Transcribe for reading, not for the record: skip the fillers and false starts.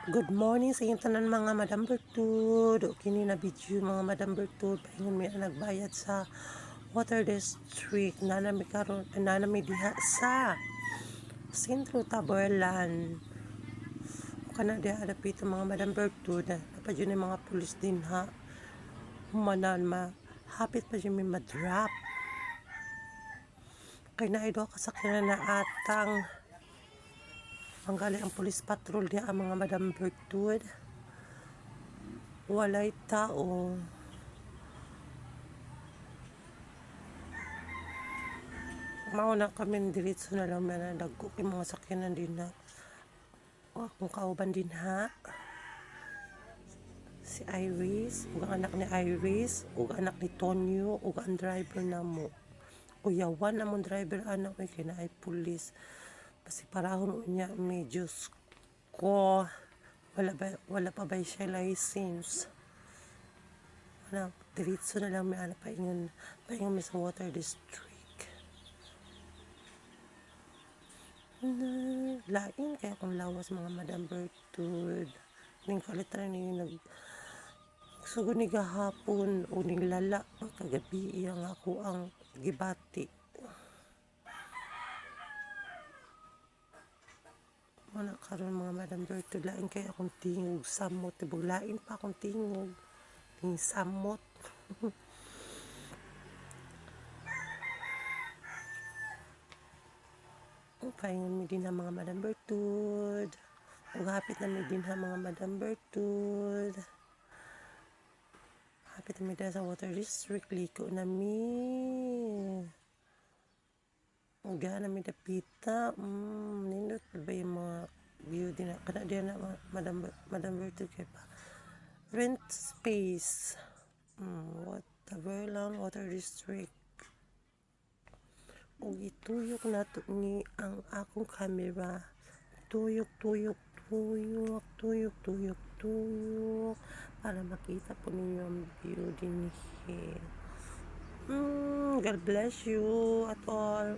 Good morning sa inyo tanan mga Madam Bertud. O kini na video mga Madam Bertud. Paingon mi nagbayad sa Water District na nami diha sa Sentro Taberlan. O kana diha dapit mga Madam Bertud. Dapat yun yung mga pulis din ha. Humanan hapit pa yun may madrap. Kaya na ido kasakyan na atang ang gali ang police patrol diya ang mga Madam Bertud. Walay tao. Mauna kami diretso na lang na dagko kay mga sakyanan din na. O akong kauban din ha. Si Iris, ug anak ni Iris, ug anak ni Tonyo, ug ang driver namo. Uyawan among driver anak kay kinaay pulis. Kasi parahon unya medyo ko wala pa ba siya license. Wala, diretso na lang may anak paingon mi sa Water District. Lain kaya kung lawas mga Madam Bertud. Ning kalitran ni sugod ni gahapon o ning lala kagabi ang ako ang gibati. Wala karon mga Madam Bertud, lain kaya akong tingog samot, tibog lain pa akong tingog ning samot. Paingon mi din ang mga Madam Bertud. Ug hapit na mi din ha mga Madam Bertud. Hapit na mi din sa Water District, liko na mi. Ug na mi dapita. Nindot ba yung mga view din na kana diyan na Madam Bertud kay pa. Rent space. Taberlan Water District. Ug ituyok nato ni ang akong camera. Tuyok para makita po ninyo ang view din here. God bless you at all.